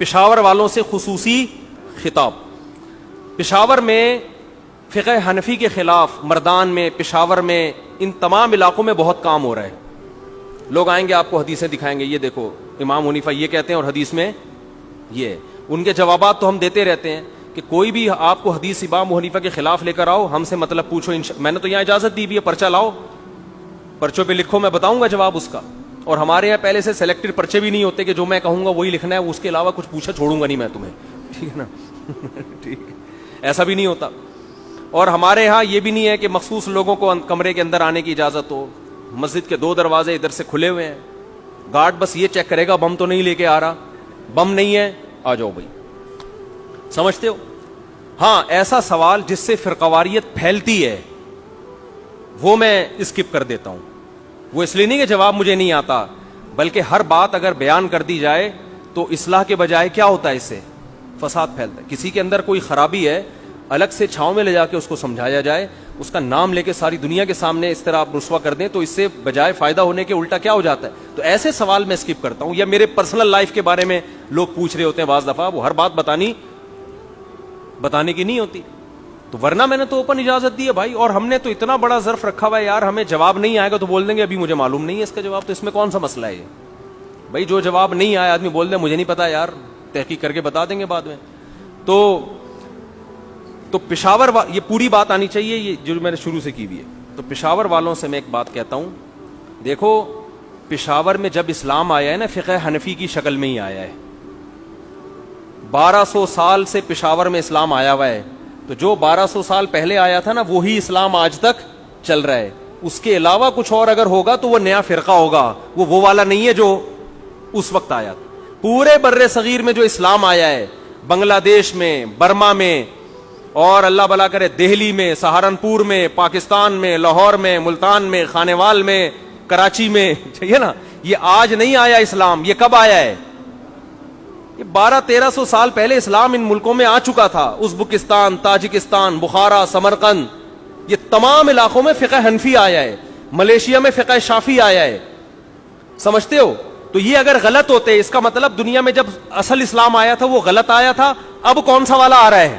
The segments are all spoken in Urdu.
پشاور والوں سے خصوصی خطاب. پشاور میں فقہ حنفی کے خلاف مردان میں، پشاور میں، ان تمام علاقوں میں بہت کام ہو رہا ہے. لوگ آئیں گے آپ کو حدیثیں دکھائیں گے، یہ دیکھو امام حنیفہ یہ کہتے ہیں اور حدیث میں یہ. ان کے جوابات تو ہم دیتے رہتے ہیں کہ کوئی بھی آپ کو حدیث امام حنیفہ کے خلاف لے کر آؤ، ہم سے مطلب پوچھو. میں نے تو یہاں اجازت دی بھی ہے، پرچہ لاؤ، پرچوں پہ لکھو، میں بتاؤں گا جواب اس کا. اور ہمارے یہاں پہلے سے سلیکٹڈ پرچے بھی نہیں ہوتے کہ جو میں کہوں گا وہی لکھنا ہے، اس کے علاوہ کچھ پوچھا چھوڑوں گا نہیں میں تمہیں، ٹھیک ہے نا. ٹھیک ہے، ایسا بھی نہیں ہوتا. اور ہمارے ہاں یہ بھی نہیں ہے کہ مخصوص لوگوں کو کمرے کے اندر آنے کی اجازت ہو. مسجد کے 2 دروازے ادھر سے کھلے ہوئے ہیں، گارڈ بس یہ چیک کرے گا بم تو نہیں لے کے آ رہا، بم نہیں ہے آ جاؤ بھائی. سمجھتے ہو؟ ہاں، ایسا سوال جس سے فرقواریت پھیلتی ہے وہ میں اسکپ کر دیتا ہوں. وہ اس لیے نہیں کہ جواب مجھے نہیں آتا، بلکہ ہر بات اگر بیان کر دی جائے تو اصلاح کے بجائے کیا ہوتا ہے، اس سے فساد پھیلتا ہے. کسی کے اندر کوئی خرابی ہے، الگ سے چھاؤں میں لے جا کے اس کو سمجھایا جائے، اس کا نام لے کے ساری دنیا کے سامنے اس طرح آپ رسوا کر دیں تو اس سے بجائے فائدہ ہونے کے الٹا کیا ہو جاتا ہے. تو ایسے سوال میں اسکپ کرتا ہوں. یا میرے پرسنل لائف کے بارے میں لوگ پوچھ رہے ہوتے ہیں بعض دفعہ، وہ ہر بات بتانے کی نہیں ہوتی. تو ورنہ میں نے تو اوپن اجازت دی ہے بھائی. اور ہم نے تو اتنا بڑا ظرف رکھا ہوا ہے یار، ہمیں جواب نہیں آئے گا تو بول دیں گے ابھی مجھے معلوم نہیں ہے اس کا جواب. تو اس میں کون سا مسئلہ ہے یہ بھائی؟ جو جواب نہیں آیا آدمی بول دے مجھے نہیں پتا یار، تحقیق کر کے بتا دیں گے بعد میں. تو پشاور یہ پوری بات آنی چاہیے، یہ جو میں نے شروع سے کی ہوئی ہے. تو پشاور والوں سے میں ایک بات کہتا ہوں، دیکھو پشاور میں جب اسلام آیا ہے نا، فقہ حنفی کی شکل میں ہی آیا ہے. 1200 سال سے پشاور میں اسلام آیا ہوا ہے. تو جو 1200 سال پہلے آیا تھا نا وہی اسلام آج تک چل رہا ہے. اس کے علاوہ کچھ اور اگر ہوگا تو وہ نیا فرقہ ہوگا، وہ والا نہیں ہے جو اس وقت آیا تھا. پورے بر صغیر میں جو اسلام آیا ہے، بنگلہ دیش میں، برما میں، اور اللہ بلا کرے دہلی میں، سہارنپور میں، پاکستان میں، لاہور میں، ملتان میں، خانیوال میں، کراچی میں، چاہیے نا. یہ آج نہیں آیا اسلام. یہ کب آیا ہے؟ یہ 1200-1300 سال پہلے اسلام ان ملکوں میں آ چکا تھا. ازبکستان، تاجکستان، بخارا، سمرقند، یہ تمام علاقوں میں فقہ حنفی آیا ہے. ملیشیا میں فقہ شافی آیا ہے. سمجھتے ہو؟ تو یہ اگر غلط ہوتے، اس کا مطلب دنیا میں جب اصل اسلام آیا تھا وہ غلط آیا تھا، اب کون سا والا آ رہا ہے؟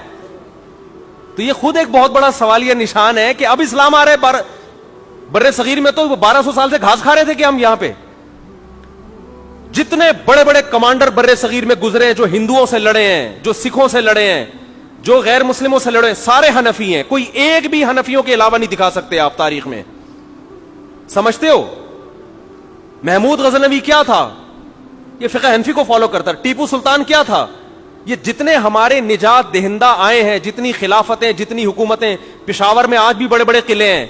تو یہ خود ایک بہت بڑا سوالیہ نشان ہے کہ اب اسلام آ رہا ہے. بر صغیر میں تو 1200 سال سے گھاس کھا رہے تھے کہ ہم یہاں پہ. جتنے بڑے بڑے کمانڈر بر صغیر میں گزرے ہیں، جو ہندوؤں سے لڑے ہیں، جو سکھوں سے لڑے ہیں، جو غیر مسلموں سے لڑے ہیں، سارے حنفی ہیں. کوئی ایک بھی حنفیوں کے علاوہ نہیں دکھا سکتے آپ تاریخ میں. سمجھتے ہو؟ محمود غزنوی کیا تھا؟ یہ فقہ حنفی کو فالو کرتا. ٹیپو سلطان کیا تھا؟ یہ جتنے ہمارے نجات دہندہ آئے ہیں، جتنی خلافتیں، جتنی حکومتیں، پشاور میں آج بھی بڑے بڑے قلعے ہیں.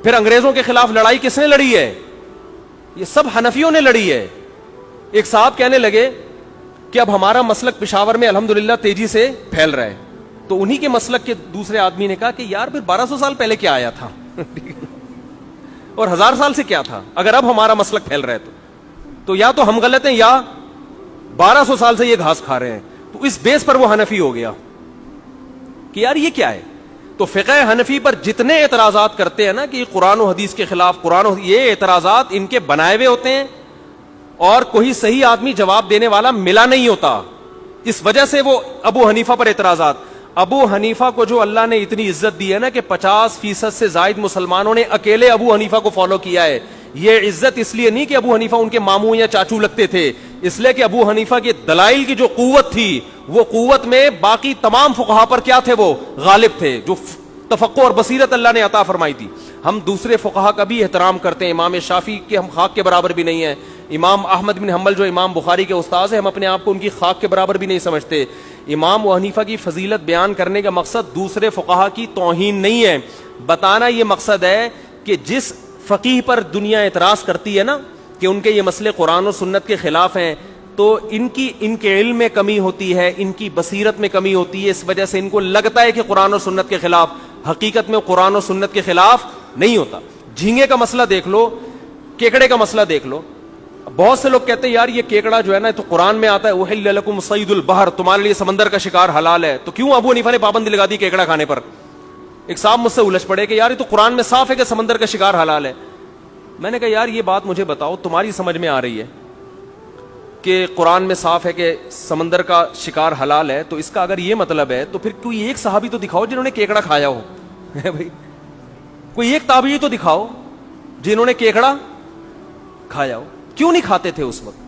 پھر انگریزوں کے خلاف لڑائی کس نے لڑی ہے؟ یہ سب حنفیوں نے لڑی ہے. ایک صاحب کہنے لگے کہ اب ہمارا مسلک پشاور میں الحمدللہ تیزی سے پھیل رہا ہے. تو انہی کے مسلک کے دوسرے آدمی نے کہا کہ یار پھر 1200 سال پہلے کیا آیا تھا اور 1000 سال سے کیا تھا؟ اگر اب ہمارا مسلک پھیل رہا ہے تو یا تو ہم غلط ہیں یا 1200 سال سے یہ گھاس کھا رہے ہیں. تو اس بیس پر وہ حنفی ہو گیا کہ یار یہ کیا ہے. تو فقہ حنفی پر جتنے اعتراضات کرتے ہیں نا کہ قرآن و حدیث کے خلاف، یہ اعتراضات ان کے بنائے ہوئے ہوتے ہیں اور کوئی صحیح آدمی جواب دینے والا ملا نہیں ہوتا. اس وجہ سے وہ ابو حنیفہ پر اعتراضات. ابو حنیفہ کو جو اللہ نے اتنی عزت دی ہے نا کہ 50% سے زائد مسلمانوں نے اکیلے ابو حنیفہ کو فالو کیا ہے. یہ عزت اس لیے نہیں کہ ابو حنیفہ ان کے ماموں یا چاچو لگتے تھے، اس لیے کہ ابو حنیفہ کے دلائل کی جو قوت تھی، وہ قوت میں باقی تمام فقہا پر کیا تھے؟ وہ غالب تھے. جو تفقہ اور بصیرت اللہ نے عطا فرمائی تھی. ہم دوسرے فقہا کا بھی احترام کرتے ہیں. امام شافعی کے ہم خاک کے برابر بھی نہیں ہیں. امام احمد بن حنبل جو امام بخاری کے استاد ہیں، ہم اپنے آپ کو ان کی خاک کے برابر بھی نہیں سمجھتے. امام و حنیفہ کی فضیلت بیان کرنے کا مقصد دوسرے فقہا کی توہین نہیں ہے. بتانا یہ مقصد ہے کہ جس فقیہ پر دنیا اعتراض کرتی ہے نا کہ ان کے یہ مسئلے قرآن و سنت کے خلاف ہیں، تو ان کے علم میں کمی ہوتی ہے، ان کی بصیرت میں کمی ہوتی ہے. اس وجہ سے ان کو لگتا ہے کہ قرآن و سنت کے خلاف، حقیقت میں قرآن و سنت کے خلاف نہیں ہوتا. جھینگے کا مسئلہ دیکھ لو، کیکڑے کا مسئلہ دیکھ لو. بہت سے لوگ کہتے ہیں یار یہ کیکڑا جو ہے نا تو قرآن میں آتا ہے احل لکم صید البحر، تمہارے لیے سمندر کا شکار حلال ہے، تو کیوں ابو حنیفہ نے پابندی لگا دی کیکڑا کھانے پر؟ ایک صاحب مجھ سے الجھ پڑے کہ یار یہ تو قرآن میں صاف ہے کہ سمندر کا شکار حلال ہے. میں نے کہا یار یہ بات مجھے بتاؤ، تمہاری سمجھ میں آ رہی ہے؟ کہ قرآن میں صاف ہے کہ سمندر کا شکار حلال ہے, تو اس کا اگر یہ مطلب ہے تو پھر کوئی ایک صحابی تو دکھاؤ جنہوں نے کیکڑا کھایا ہو بھائی, کوئی ایک تابعی تو دکھاؤ جنہوں نے کیکڑا کھایا ہو. کیوں نہیں کھاتے تھے اس وقت؟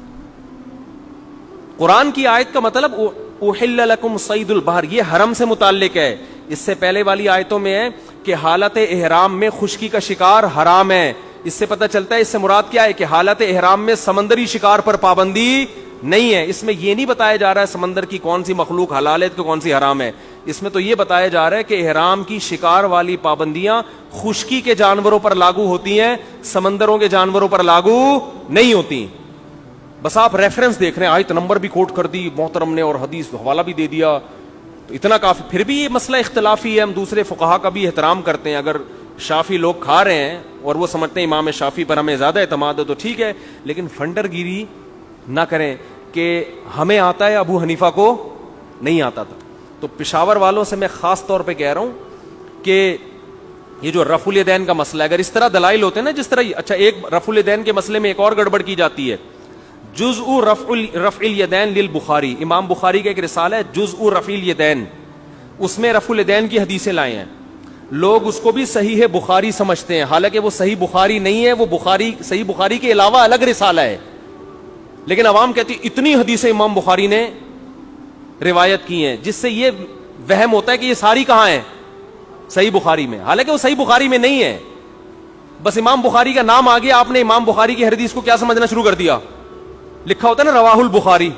قرآن کی آیت کا مطلب احل لکم صید البحر, یہ حرم سے متعلق ہے. اس سے پہلے والی آیتوں میں ہے کہ حالت احرام میں خشکی کا شکار حرام ہے. اس سے پتہ چلتا ہے اس سے مراد کیا ہے کہ حالت احرام میں سمندری شکار پر پابندی نہیں ہے. اس میں یہ نہیں بتایا جا رہا ہے سمندر کی کون سی مخلوق حلال ہے تو کون سی حرام ہے. اس میں تو یہ بتایا جا رہا ہے کہ احرام کی شکار والی پابندیاں خشکی کے جانوروں پر لاگو ہوتی ہیں, سمندروں کے جانوروں پر لاگو نہیں ہوتی. بس آپ ریفرنس دیکھ رہے ہیں, آیت نمبر بھی کوٹ کر دی محترم نے اور حدیث حوالہ بھی دے دیا, تو اتنا کافی. پھر بھی یہ مسئلہ اختلافی ہے, ہم دوسرے فقہا کا بھی احترام کرتے ہیں. اگر شافی لوگ کھا رہے ہیں اور وہ سمجھتے ہیں امام شافی پر ہمیں زیادہ اعتماد ہے تو ٹھیک ہے, لیکن فنڈر گیری نہ کریں کہ ہمیں آتا ہے ابو حنیفہ کو نہیں آتا تھا. تو پشاور والوں سے میں خاص طور پہ کہہ رہا ہوں کہ یہ جو رفع الیدین کا مسئلہ ہے, اگر اس طرح دلائل ہوتے ہیں نا جس طرح, اچھا ایک رفع الیدین کے مسئلے میں ایک اور گڑبڑ کی جاتی ہے, جزء رفع الیدین للبخاری. امام بخاری کا ایک رسالہ ہے جزء رفع الیدین, اس میں رفع الیدین کی حدیثیں لائے ہیں. لوگ اس کو بھی صحیح بخاری سمجھتے ہیں, حالانکہ وہ صحیح بخاری نہیں ہے, وہ بخاری صحیح بخاری کے علاوہ الگ رسالہ ہے. لیکن عوام کہتی اتنی حدیثیں امام بخاری نے روایت کی ہیں, جس سے یہ وہم ہوتا ہے کہ یہ ساری کہاں ہیں, صحیح بخاری میں, حالانکہ وہ صحیح بخاری میں نہیں ہے. بس امام بخاری کا نام آ گیا, آپ نے امام بخاری کی حدیث کو کیا سمجھنا شروع کر دیا, لکھا ہوتا ہے نا رواہ البخاری,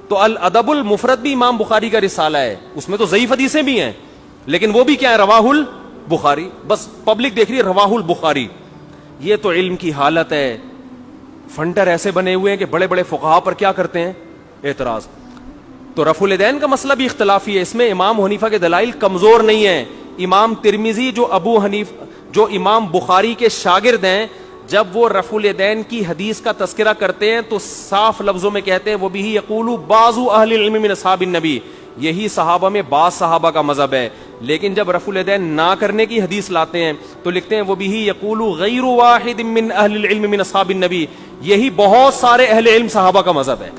تو الادب المفرد بھی امام بخاری کا رسالہ ہے, اس میں تو ضعیف حدیثیں بھی ہیں لیکن وہ بھی کیا ہے, رواہ البخاری. بس پبلک دیکھ رہی ہے رواہ البخاری. یہ تو علم کی حالت ہے. فنڈر ایسے بنے ہوئے ہیں کہ بڑے بڑے فقہا پر کیا کرتے ہیں, اعتراض. تو رفع الیدین کا مسئلہ بھی اختلافی ہے, اس میں امام حنیفہ کے دلائل کمزور نہیں ہیں. امام ترمذی جو امام بخاری کے شاگرد ہیں, جب وہ رفع الیدین کی حدیث کا تذکرہ کرتے ہیں تو صاف لفظوں میں کہتے ہیں وہ بھی یقول بعض اہل العلم من اصحاب النبی, یہی صحابہ میں بعض صحابہ کا مذہب ہے. لیکن جب رفع الیدین نہ کرنے کی حدیث لاتے ہیں تو لکھتے ہیں وہ بھی یقول غیر واحد من اہل العلم من اصحاب النبی, یہی بہت سارے اہل علم صحابہ کا مذہب ہے.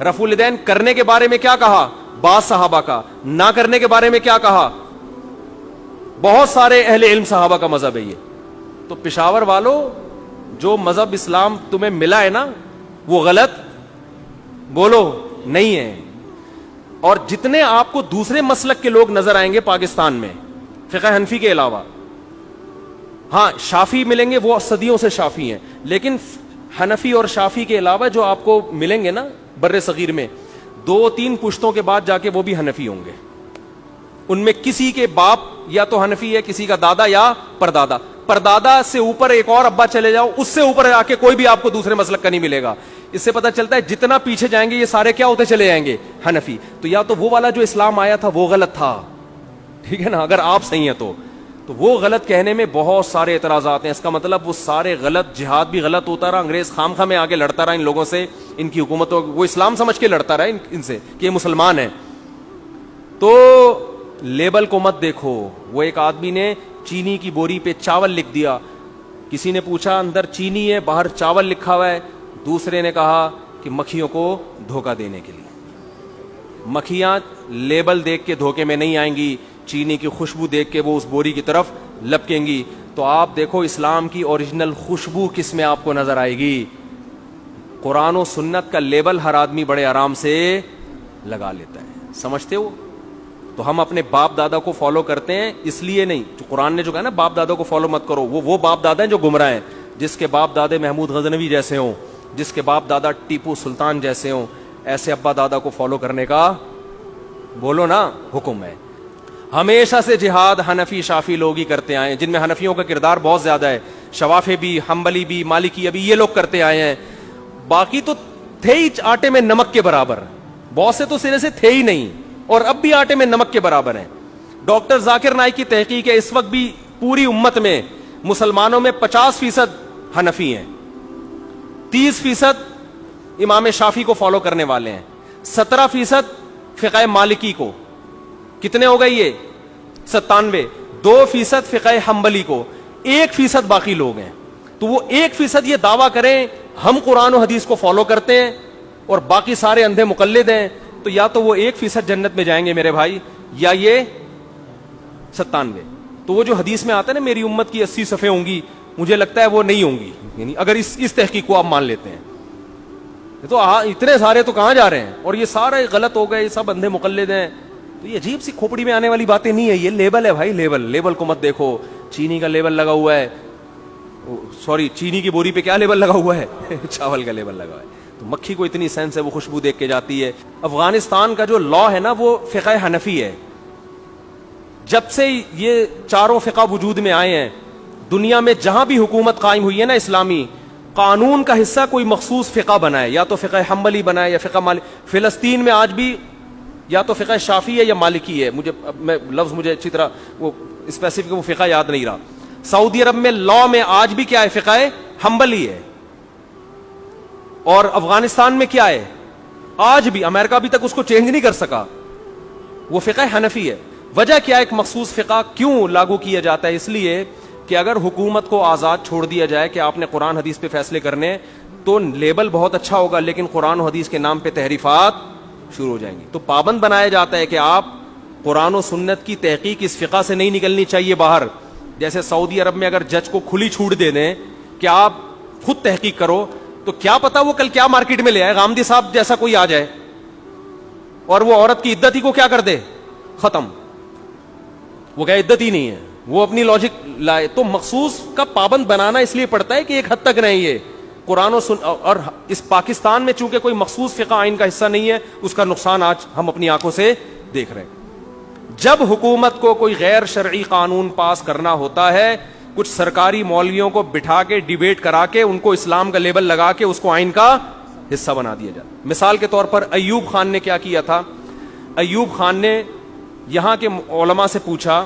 رفع الیدین کرنے کے بارے میں کیا کہا, بعض صحابہ کا, نہ کرنے کے بارے میں کیا کہا, بہت سارے اہل علم صحابہ کا مذہب ہے یہ. تو پشاور والوں, جو مذہب اسلام تمہیں ملا ہے نا وہ غلط بولو نہیں ہے. اور جتنے آپ کو دوسرے مسلک کے لوگ نظر آئیں گے پاکستان میں فقہ حنفی کے علاوہ, ہاں شافی ملیں گے, وہ صدیوں سے شافی ہیں, لیکن حنفی اور شافی کے علاوہ جو آپ کو ملیں گے نا بر صغیر میں, 2-3 پشتوں کے بعد جا کے وہ بھی حنفی ہوں گے. ان میں کسی کے باپ یا تو حنفی ہے, کسی کا دادا یا پردادا, پردادا سے اوپر ایک اور ابا چلے جاؤ, اس سے اوپر آ کے کوئی بھی آپ کو دوسرے مسلک کا نہیں ملے گا. اس سے پتہ چلتا ہے جتنا پیچھے جائیں گے یہ سارے کیا ہوتے چلے جائیں گے, حنفی. تو یا تو وہ والا جو اسلام آیا تھا وہ غلط تھا, ٹھیک ہے نا, اگر آپ صحیح ہیں تو وہ غلط کہنے میں بہت سارے اعتراضات ہیں. اس کا مطلب وہ سارے غلط, جہاد بھی غلط ہوتا رہا, انگریز خامخواہ میں آگے لڑتا رہا ان لوگوں سے, ان کی حکومتوں, وہ اسلام سمجھ کے لڑتا رہا ان سے کہ یہ مسلمان ہیں. تو لیبل کو مت دیکھو. وہ ایک آدمی نے چینی کی بوری پہ چاول لکھ دیا, کسی نے پوچھا اندر چینی ہے باہر چاول لکھا ہوا ہے, دوسرے نے کہا کہ مکھیوں کو دھوکہ دینے کے لیے. مکھیاں لیبل دیکھ کے دھوکے میں نہیں آئیں گی, چینی کی خوشبو دیکھ کے وہ اس بوری کی طرف لپکیں گی. تو آپ دیکھو اسلام کی اوریجنل خوشبو کس میں آپ کو نظر آئے گی. قرآن و سنت کا لیبل ہر آدمی بڑے آرام سے لگا لیتا ہے, سمجھتے ہو. تو ہم اپنے باپ دادا کو فالو کرتے ہیں اس لیے نہیں, جو قرآن نے جو کہا نا باپ دادا کو فالو مت کرو, وہ باپ دادا ہیں جو گمراہ ہیں. جس کے باپ دادے محمود غزنوی جیسے ہوں, جس کے باپ دادا ٹیپو سلطان جیسے ہوں, ایسے ابا دادا کو فالو کرنے کا بولو نا حکم ہے. ہمیشہ سے جہاد حنفی شافی لوگ ہی کرتے آئے ہیں, جن میں حنفیوں کا کردار بہت زیادہ ہے. شوافی بھی, حنبلی بھی, مالکی بھی, یہ لوگ کرتے آئے ہیں. باقی تو تھے ہی آٹے میں نمک کے برابر, بہت سے تو سرے سے تھے ہی نہیں اور اب بھی آٹے میں نمک کے برابر ہیں. ڈاکٹر ذاکر نائک کی تحقیق ہے, اس وقت بھی پوری امت میں مسلمانوں میں 50% حنفی ہیں, 30% امام شافی کو فالو کرنے والے ہیں, 17% فقہ مالکی کو, کتنے ہو گئے یہ 97, 2% فقہ حنبلی کو, 1% باقی لوگ ہیں. تو وہ 1% یہ دعویٰ کریں ہم قرآن و حدیث کو فالو کرتے ہیں, اور باقی سارے اندھے مقلد ہیں, تو یا تو وہ 1% جنت میں جائیں گے میرے بھائی, یا یہ 97. تو وہ جو حدیث میں آتا ہے نا میری امت کی 80 صفیں ہوں گی, مجھے لگتا ہے وہ نہیں ہوں گی, یعنی اگر اس تحقیق کو آپ مان لیتے ہیں تو اتنے سارے تو کہاں جا رہے ہیں, اور یہ سارے غلط ہو گئے, یہ سب اندھے مقلد ہیں. تو یہ عجیب سی کھوپڑی میں آنے والی باتیں نہیں ہے, یہ لیبل ہے بھائی, لیبل کو مت دیکھو. چینی کا لیبل لگا ہوا ہے, سوری چینی کی بوری پہ کیا لیبل لگا ہوا ہے, چاول کا لیبل لگا ہوا ہے. تو مکھی کو اتنی سینس ہے, وہ خوشبو دیکھ کے جاتی ہے. افغانستان کا جو لا ہے نا وہ فقہ حنفی ہے. جب سے یہ چاروں فقہ وجود میں آئے ہیں, دنیا میں جہاں بھی حکومت قائم ہوئی ہے نا اسلامی, قانون کا حصہ کوئی مخصوص فقہ بنائے, یا تو فقہ حنبلی بنائے یا فقہ مالک. فلسطین میں آج بھی یا تو فقہ شافعی ہے یا مالکی ہے, مجھے اچھی طرح وہ اسپیسیفک وہ فقہ یاد نہیں رہا. سعودی عرب میں لا میں آج بھی کیا ہے, فقہ حنبلی ہے. اور افغانستان میں کیا ہے آج بھی, امریکہ ابھی تک اس کو چینج نہیں کر سکا, وہ فقہ حنفی ہے. وجہ کیا ہے, ایک مخصوص فقہ کیوں لاگو کیا جاتا ہے, اس لیے کہ اگر حکومت کو آزاد چھوڑ دیا جائے کہ آپ نے قرآن حدیث پہ فیصلے کرنے, تو لیبل بہت اچھا ہوگا, لیکن قرآن و حدیث کے نام پہ تحریفات شروع ہو جائیں گی. تو پابند بنایا جاتا ہے کہ آپ قرآن و سنت کی تحقیق اس فقہ سے نہیں نکلنی چاہیے باہر. جیسے سعودی عرب میں اگر جج کو کھلی چھوٹ دے دیں کہ آپ خود تحقیق کرو, تو کیا پتا وہ کل کیا مارکیٹ میں لے آئے, غامدی صاحب جیسا کوئی آ جائے اور وہ عورت کی عدت ہی کو کیا کر دے, ختم, وہ کیا عدت ہی نہیں ہے, وہ اپنی لاجک لائے. تو مخصوص کا پابند بنانا اس لیے پڑتا ہے کہ ایک حد تک نہیں, یہ قرآن و اور اس پاکستان میں چونکہ کوئی مخصوص فقہ آئین کا حصہ نہیں ہے, اس کا نقصان آج ہم اپنی آنکھوں سے دیکھ رہے ہیں. جب حکومت کو کوئی غیر شرعی قانون پاس کرنا ہوتا ہے, کچھ سرکاری مولویوں کو بٹھا کے ڈیبیٹ کرا کے ان کو اسلام کا لیبل لگا کے اس کو آئین کا حصہ بنا دیا جاتا. مثال کے طور پر ایوب خان نے کیا کیا تھا, ایوب خان نے یہاں کے علماء سے پوچھا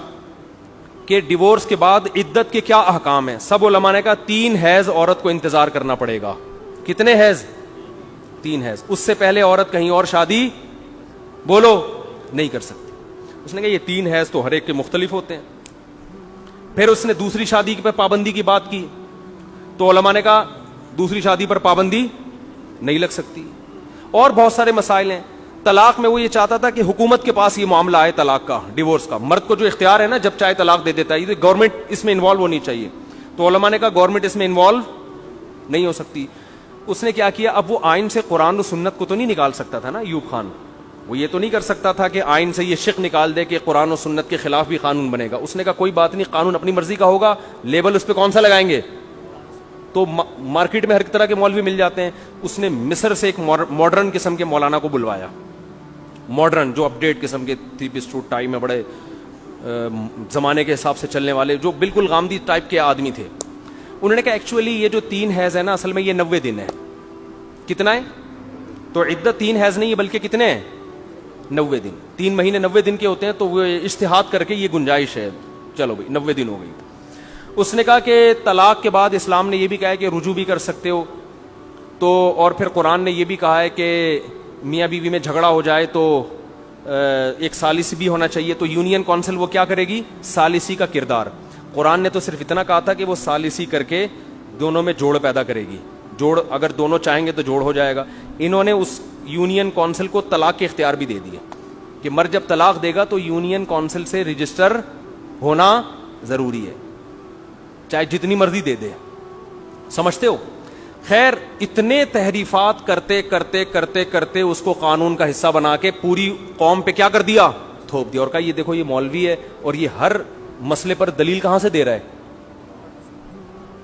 کہ ڈیورس کے بعد عدت کے کیا احکام ہیں. سب علماء نے کہا 3 حیض عورت کو انتظار کرنا پڑے گا. کتنے حیض, 3 حیض. اس سے پہلے عورت کہیں اور شادی بولو نہیں کر سکتی. اس نے کہا یہ 3 حیض تو ہر ایک کے مختلف ہوتے ہیں. پھر اس نے دوسری شادی پر پابندی کی بات کی, تو علماء نے کہا دوسری شادی پر پابندی نہیں لگ سکتی. اور بہت سارے مسائل ہیں. طلاق میں وہ یہ چاہتا تھا کہ حکومت کے پاس یہ معاملہ آئے طلاق کا, ڈیورس کا, مرد کو جو اختیار ہے نا جب چاہے طلاق دے دیتا ہے, یہ گورنمنٹ اس میں انوالو ہونی چاہیے. تو علماء نے کہا گورنمنٹ اس میں انوالو نہیں ہو سکتی. اس نے کیا کیا, اب وہ آئین سے قرآن و سنت کو تو نہیں نکال سکتا تھا نا ایوب خان, وہ یہ تو نہیں کر سکتا تھا کہ آئین سے یہ شق نکال دے کہ قرآن و سنت کے خلاف بھی قانون بنے گا. اس نے کہا کوئی بات نہیں, قانون اپنی مرضی کا ہوگا, لیبل اس پہ کون سا لگائیں گے. تو مارکیٹ میں ہر طرح کے مولوی مل جاتے ہیں. اس نے مصر سے ایک ماڈرن قسم کے مولانا کو بلوایا, ماڈرن جو اپ ڈیٹ قسم کے 3 پیس سوٹ ٹائی میں بڑے زمانے کے حساب سے چلنے والے, جو بالکل غامدی ٹائپ کے آدمی تھے. انہوں نے کہا ایکچولی یہ جو 3 حیض ہے نا اصل میں یہ 90 دن ہے. کتنا ہے, تو عدت 3 حیض نہیں ہے بلکہ کتنے ہیں, 90 دن. 3 مہینے 90 دن کے ہوتے ہیں, تو وہ اجتہاد کر کے یہ گنجائش ہے, چلو بھائی 90 دن ہو گئی. اس نے کہا کہ طلاق کے بعد اسلام نے یہ بھی کہا ہے کہ رجوع بھی کر سکتے ہو, تو اور پھر قرآن نے یہ بھی کہا ہے کہ میاں بیوی میں جھگڑا ہو جائے تو ایک ثالثی بھی ہونا چاہیے. تو یونین کونسل وہ کیا کرے گی, ثالثی کا کردار. قرآن نے تو صرف اتنا کہا تھا کہ وہ ثالثی کر کے دونوں میں جوڑ پیدا کرے گی, جوڑ اگر دونوں چاہیں گے تو جوڑ ہو جائے گا. انہوں نے اس یونین کونسل کو طلاق کے اختیار بھی دے دیے کہ مرد جب طلاق دے گا تو یونین کونسل سے رجسٹر ہونا ضروری ہے, چاہے جتنی مرضی دے دے. سمجھتے ہو. خیر اتنے تحریفات کرتے کرتے کرتے کرتے اس کو قانون کا حصہ بنا کے پوری قوم پہ کیا کر دیا, تھوپ دیا, اور کہا یہ دیکھو یہ مولوی ہے اور یہ ہر مسئلے پر دلیل کہاں سے دے رہا ہے,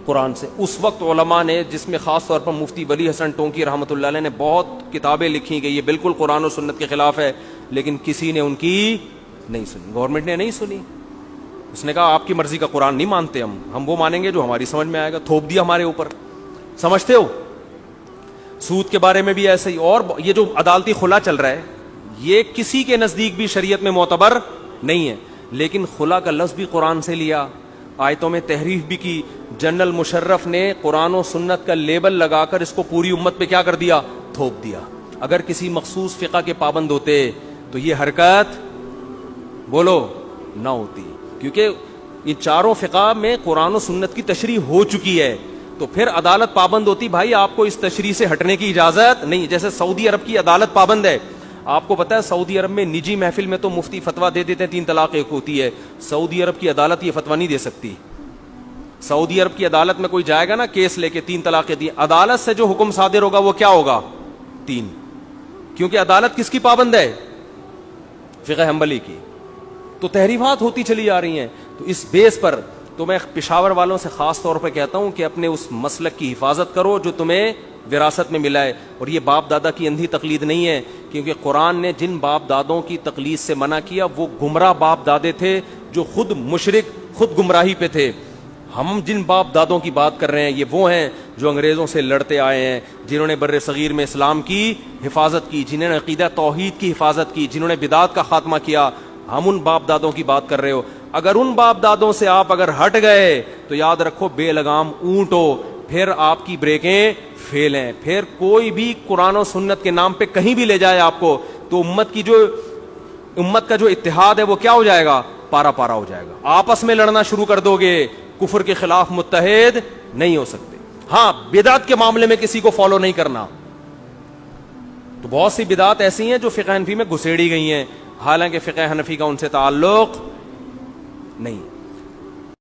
قرآن سے. اس وقت علماء نے, جس میں خاص طور پر مفتی ولی حسن ٹونکی رحمۃ اللہ علیہ نے بہت کتابیں لکھی کہ یہ بالکل قرآن و سنت کے خلاف ہے, لیکن کسی نے ان کی نہیں سنی, گورنمنٹ نے نہیں سنی. اس نے کہا آپ کی مرضی کا قرآن نہیں مانتے, ہم وہ مانیں گے جو ہماری سمجھ میں آئے گا. تھوپ دیا ہمارے اوپر. سمجھتے ہو. سود کے بارے میں بھی ایسے ہی. اور یہ جو عدالتی خلا چل رہا ہے یہ کسی کے نزدیک بھی شریعت میں معتبر نہیں ہے, لیکن خلا کا لفظ بھی قرآن سے لیا, آیتوں میں تحریف بھی کی. جنرل مشرف نے قرآن و سنت کا لیبل لگا کر اس کو پوری امت پہ کیا کر دیا, تھوپ دیا. اگر کسی مخصوص فقہ کے پابند ہوتے تو یہ حرکت بولو نہ ہوتی, کیونکہ ان چاروں فقہ میں قرآن و سنت کی تشریح ہو چکی ہے. تو تو پھر عدالت پابند ہوتی بھائی آپ کو اس تشریح سے ہٹنے کی اجازت نہیں. جیسے سعودی عرب کی عدالت پابند ہے. آپ کو پتا ہے سعودی عرب میں نجی محفل میں تو مفتی فتویٰ دے دیتے ہیں 3 طلاق ایک ہوتی ہے. سعودی عرب کی عدالت یہ فتویٰ نہیں دے سکتی. سعودی عرب کی عدالت میں کوئی جائے گا نا کیس لے کے 3 طلاقیں دی, عدالت سے جو حکم صادر ہوگا وہ کیا ہوگا 3, کیونکہ عدالت کس کی پابند ہے, فقہ حنبلی کی. تو تحریفات ہوتی چلی جا رہی ہیں. تو اس بیس پر تو میں پشاور والوں سے خاص طور پہ کہتا ہوں کہ اپنے اس مسلک کی حفاظت کرو جو تمہیں وراثت میں ملا ہے. اور یہ باپ دادا کی اندھی تقلید نہیں ہے, کیونکہ قرآن نے جن باپ دادوں کی تقلید سے منع کیا وہ گمراہ باپ دادے تھے جو خود مشرک, خود گمراہی پہ تھے. ہم جن باپ دادوں کی بات کر رہے ہیں یہ وہ ہیں جو انگریزوں سے لڑتے آئے ہیں, جنہوں نے بر صغیر میں اسلام کی حفاظت کی, جنہوں نے عقیدہ توحید کی حفاظت کی, جنہوں نے بدعات کا خاتمہ کیا. ہم ان باپ دادوں کی بات کر رہے ہو. اگر ان باپ دادوں سے آپ اگر ہٹ گئے تو یاد رکھو بے لگام اونٹ ہو, پھر آپ کی بریکیں فیل ہیں. پھر کوئی بھی قرآن و سنت کے نام پہ کہیں بھی لے جائے آپ کو تو امت کا جو اتحاد ہے وہ کیا ہو جائے گا, پارا پارا ہو جائے گا. آپس میں لڑنا شروع کر دو گے, کفر کے خلاف متحد نہیں ہو سکتے. ہاں بدعت کے معاملے میں کسی کو فالو نہیں کرنا. تو بہت سی بدعات ایسی ہیں جو فقہ حنفی میں گھسیڑی گئی ہیں, حالانکہ فقہ حنفی کا ان سے تعلق نہیں.